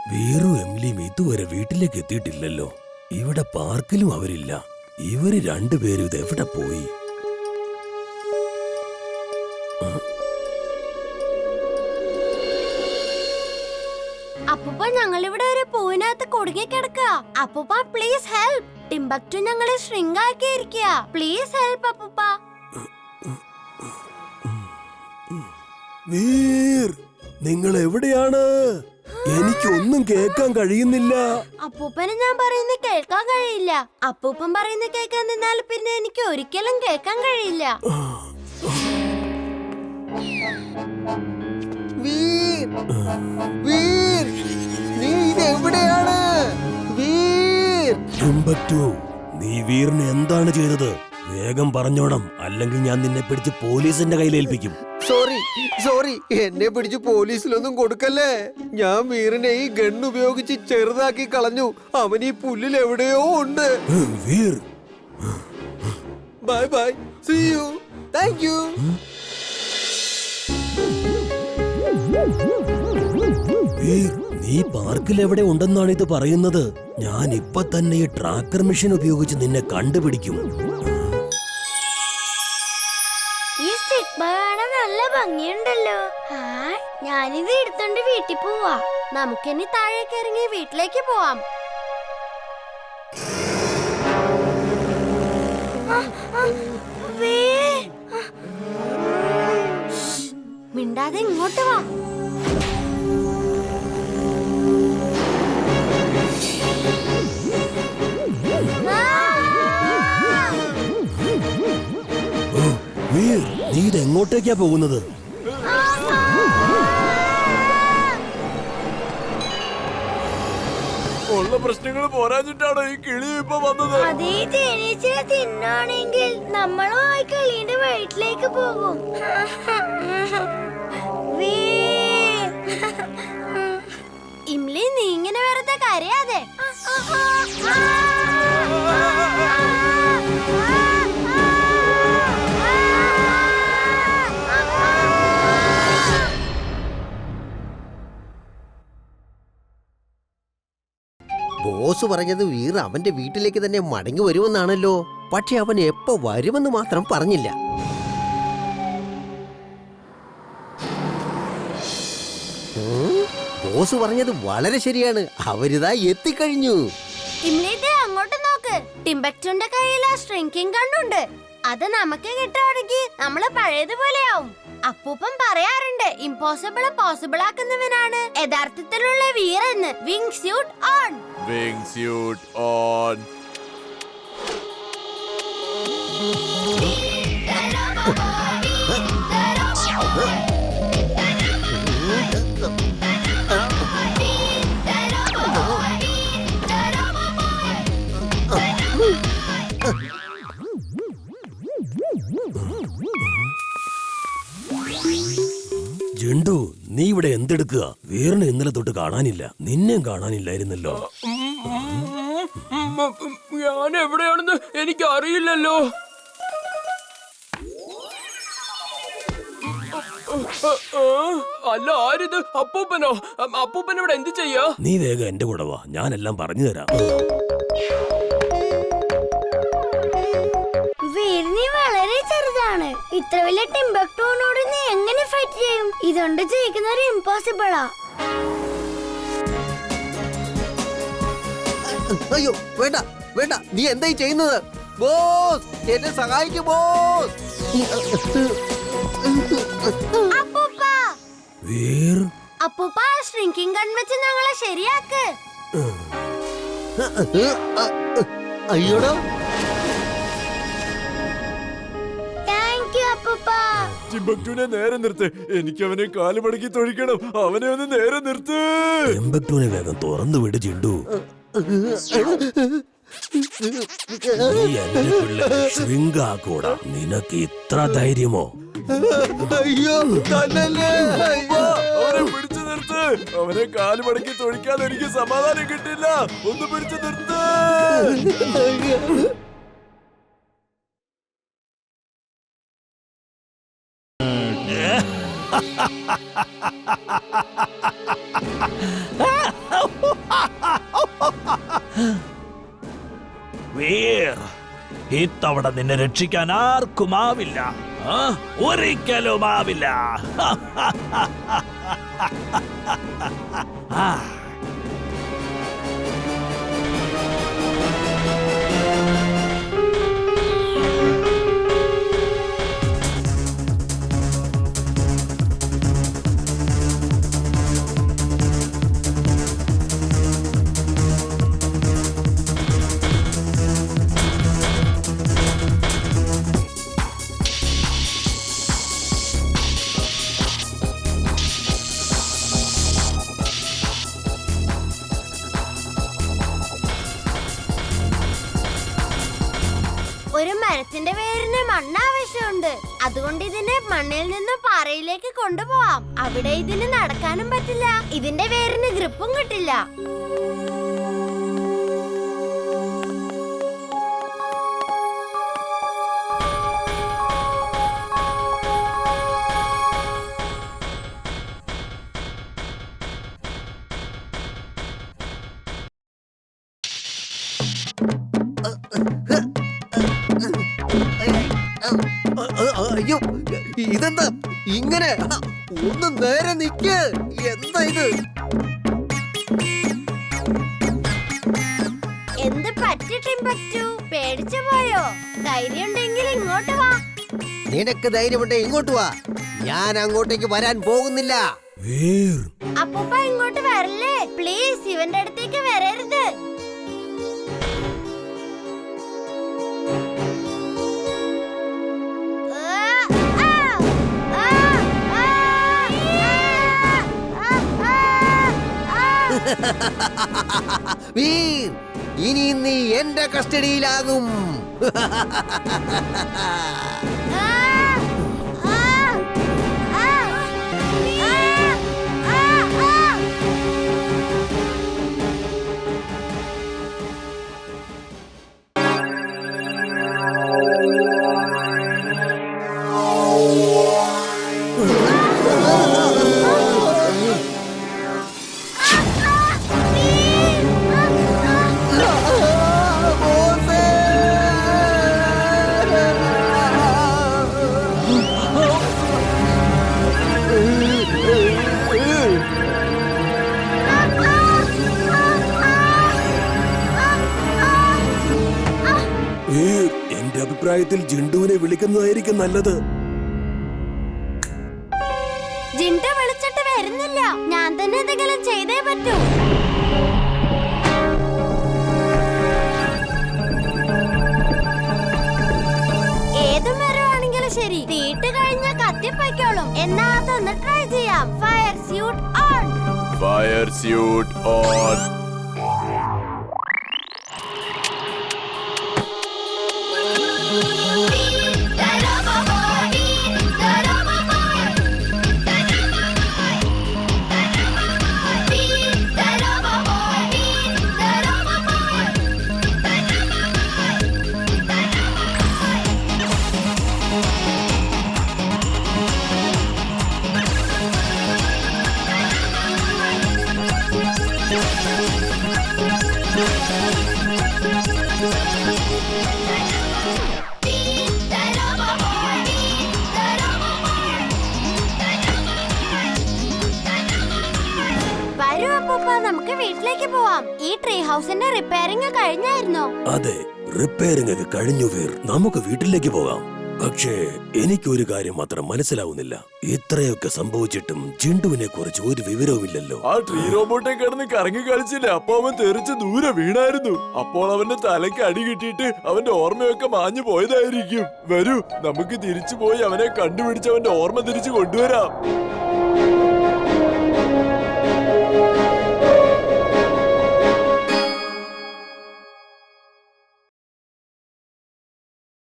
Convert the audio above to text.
വീറും എംലിയും ഇതുവരെ വീട്ടിലേക്ക് എത്തിയിട്ടില്ലല്ലോ. ഇവിടെ പാർക്കിലും അവരില്ല. ഇവര് രണ്ടുപേരും ഇത് എവിടെ പോയി? അപ്പൂപ്പ ഞങ്ങൾ ഇവിടെ ഒരു പൂവിനകത്ത് കുടുങ്ങി കിടക്കുക. അപ്പൂപ്പ പ്ലീസ് ഹെൽപ്പ്. ടിംബക്ടു ഞങ്ങളെ ഷ്രിങ്ക് ആക്കിയിരിക്കുക. പ്ലീസ് ഹെൽപ്പ് അപ്പൂപ്പ. വീർ, നിങ്ങൾ എവിടെയാണ്? എനിക്കൊന്നും കേൾക്കാൻ കഴിയുന്നില്ല. അപ്പൂപ്പന് ഞാൻ പറയുന്നത് കേൾക്കാൻ കഴിയില്ല. അപ്പൂപ്പൻ പറയുന്നത് കേൾക്കാൻ നിന്നാൽ പിന്നെ എനിക്ക് ഒരിക്കലും കേൾക്കാൻ കഴിയില്ല. വീർ, വീർ, നീ ഇതെവിടെയാണ്? വീർ, ടിംബക്ടു, നീ വീറിന് എന്താണ് ചെയ്തത്? വേഗം പറഞ്ഞോണം, അല്ലെങ്കിൽ ഞാൻ നിന്നെ പിടിച്ച് പോലീസിന്റെ കയ്യിലേൽപ്പിക്കും. സോറി സോറി, എന്നെ പിടിച്ച് പോലീസിലൊന്നും കൊടുക്കല്ലേ. ഞാൻ വീറിനെ ഈ ഗണ്ണ് ഉപയോഗിച്ച് ചെറുതാക്കി കളഞ്ഞു. അവൻ ഈ പുല്ലിൽ എവിടെയോ ഉണ്ട്. Veer, bye bye, see you, thank you. Veer, നീ പാർക്കിൽ എവിടെ ഉണ്ടെന്നാണ് ഇത് പറയുന്നത്? ഞാൻ ഇപ്പൊ തന്നെ ഈ ട്രാക്കർ മെഷീൻ ഉപയോഗിച്ച് നിന്നെ കണ്ടുപിടിക്കും. ഈ സ്റ്റിക്ക് കാണാൻ നല്ല ഭംഗിയുണ്ടല്ലോ. ഹായ്, ഞാനിത് എടുത്തോണ്ട് വീട്ടിൽ പോവാ. നമുക്കിനി താഴേക്ക് ഇറങ്ങി വീട്ടിലേക്ക് പോവാം. മിണ്ടാതെ ഇങ്ങോട്ട് വാ. വീർ, നീ ഇത് എങ്ങോട്ടേക്കാ പോകുന്നത്? ഉള്ള പ്രശ്നങ്ങൾ പോരാഞ്ഞിട്ടാണോ ഈ കിളി ഇപ്പൊ വന്നത്? അതേ തേനീച്ചയെ തിന്നാണെങ്കിൽ നമ്മളും ആ കിളീന്റെ വീട്ടിലേക്ക് പോകും. ഇംലി, നീ ഇങ്ങനെ വെറുതെ കരയാതെ. ബോസ് പറഞ്ഞത് വീർ അവന്റെ വീട്ടിലേക്ക് തന്നെ മടങ്ങി വരുമെന്നാണല്ലോ. പക്ഷെ അവൻ എപ്പോ വരുമെന്ന് മാത്രം പറഞ്ഞില്ല. ബോസ് പറഞ്ഞത് വളരെ ശരിയാണ്. അവരിതാ എത്തിക്കഴിഞ്ഞു. ഇംലിദേ, അങ്ങോട്ട് നോക്ക്. ടിംബക്ടുന്റെ കയ്യിൽ ആ ഷ്രിങ്കിങ് ഗണ്ണുണ്ട്. അത് നമുക്ക് കിട്ടുകയാണെങ്കിൽ നമ്മള് പഴയതുപോലെയാവും. അപ്പൂപ്പൻ പറയാറുണ്ട്, ഇമ്പോസിബിൾ പോസിബിൾ ആക്കുന്നവനാണ് യഥാർത്ഥത്തിലുള്ള വീറെന്ന്. Wing suit on. Wing suit on. Jandu, നീ ഇവിടെ എന്തെടുക്കുക? വീറിനെ ഇന്നലെ തൊട്ട് കാണാനില്ല. നിന്നെയും കാണാനില്ലായിരുന്നല്ലോ. ഞാൻ എവിടെയാണെന്ന് എനിക്ക് അറിയില്ലല്ലോ. അല്ല, ആരിത്? അപ്പൂപ്പനോ? അപ്പൂപ്പൻ ഇവിടെ എന്ത് ചെയ്യാ? നീ വേഗം എന്റെ കൂടെ വാ, ഞാനെല്ലാം പറഞ്ഞു തരാം. വീറിന് വളരെ ചെറുതാണ്. ഇത്ര വലിയ ടിംബക്ടുവിനോട് നീ എങ്ങനെ ഫൈറ്റ് ചെയ്യും? ഇതുകൊണ്ട് ജയിക്കുന്നത് ഇമ്പോസിബിളാ. അയ്യോ, വേണ്ട വേണ്ട, നീ എന്തായി ചെയ്യുന്നത്? ബോസ്, എന്നെ സഹായിക്കൂ ബോസ്. അപ്പൂപ്പ, വീർ, അപ്പൂപ്പ ഷ്രിങ്കിങ് ഗൺ വെച്ച് ഞങ്ങളെ ശരിയാക്ക്. അയ്യോടോ. താങ്ക് യു അപ്പൂപ്പ. ടിംബക്ടുവിനെ നേരെ നിർത്ത്. എനിക്ക് അവനെ കാല് മടക്കി തൊഴിക്കണം. അവനെ ഒന്ന് നേരെ നിർത്ത്. ടിംബക്ടുവിനെ വേഗം തുറന്നു വിട് ജിണ്ടു. നീ എന്റെ പിള്ളേരെ ഷ്രിങ്ക് ആക്കൂടാ. നിനക്ക് ഇത്ര ധൈര്യമോ? അയ്യോ, തന്നല്ലേ. അവനെ പിടിച്ചു നിർത്ത്. അവനെ കാല് മടക്കി തൊഴിക്കാതെ എനിക്ക് സമാധാനം കിട്ടില്ല. ഒന്ന് പിടിച്ചു നിർത്ത്. ഇത്തവണ നിന്നെ രക്ഷിക്കാൻ ആർക്കുമാവില്ല. ഒരിക്കലുമാവില്ല. ആ ഒരു മരത്തിന്റെ വേരിന് മണ്ണ് ആവശ്യമുണ്ട്. അതുകൊണ്ട് ഇതിനെ മണ്ണിൽ നിന്ന് പാറയിലേക്ക് കൊണ്ടുപോവാം. അവിടെ ഇതിന് നടക്കാനും പറ്റില്ല. ഇതിന്റെ വേരിന് ഗ്രിപ്പും കിട്ടില്ല. അയ്യോ, ഇതെന്താ ഇങ്ങനെ? ഒന്ന് നേരെ നിക്ക്. എന്താ ഇത്? എന്ത് പറ്റി ടിംബക്ടു? പേടിച്ചു പോയോ? ധൈര്യം ഉണ്ടെങ്കിൽ ഇങ്ങോട്ട് വാ. നിനക്ക് ധൈര്യമുണ്ടെ ഇങ്ങോട്ട് വാ. ഞാൻ അങ്ങോട്ടേക്ക് വരാൻ പോകുന്നില്ല. വീർ, അപ്പൂപ്പ ഇങ്ങോട്ട് വരല്ലേ? പ്ലീസ് ഇവന്റെ അടുത്തേക്ക് വരരുത്. വീർ, ഇനി നീ എന്റെ കസ്റ്റഡിയിലാകും. വീർ, എന്റെ അഭിപ്രായത്തിൽ ജിണ്ടുവിനെ വിളിക്കുന്നതായിരിക്കും നല്ലത്. ജിണ്ടു വിളിച്ചിട്ട് വരുന്നില്ല. ഞാൻ തന്നെ എന്തെങ്കിലും ചെയ്തേ പറ്റൂ. ഏത് മരമാണെങ്കിലും ശരി, തീട്ട് കഴിഞ്ഞ കത്തിപ്പോയിക്കോളും. എന്നാ അതൊന്ന് ട്രൈ ചെയ്യാം. Fire suit on. Fire suit on. വരൂ അപ്പൂപ്പ, നമുക്ക് വീട്ടിലേക്ക് പോവാം. ഈ ട്രീ ഹൗസിന്റെ റിപ്പയറിംഗ് കഴിഞ്ഞായിരുന്നോ? അതെ, റിപ്പയറിംഗ് ഒക്കെ കഴിഞ്ഞു വീർ. നമുക്ക് വീട്ടിലേക്ക് പോകാം. പക്ഷേ എനിക്കൊരു കാര്യം മാത്രം മനസ്സിലാവുന്നില്ല. ഇത്രയൊക്കെ സംഭവിച്ചിട്ടും ജിണ്ടുവിനെ കുറിച്ച് ഒരു വിവരവുമില്ലല്ലോ. ആ ട്രീ റോബോട്ടെ കിടന്ന് കറങ്ങി കളിച്ചില്ലേ, അപ്പൊ അവൻ തെറിച്ച് ദൂരെ വീണായിരുന്നു. അപ്പോൾ അവന്റെ തലയ്ക്ക് അടി കിട്ടിയിട്ട് അവന്റെ ഓർമ്മയൊക്കെ മാഞ്ഞു പോയതായിരിക്കും. വരൂ, നമുക്ക് തിരിച്ചു പോയി അവനെ കണ്ടുപിടിച്ച് അവന്റെ ഓർമ്മ തിരിച്ചു കൊണ്ടുവരാം.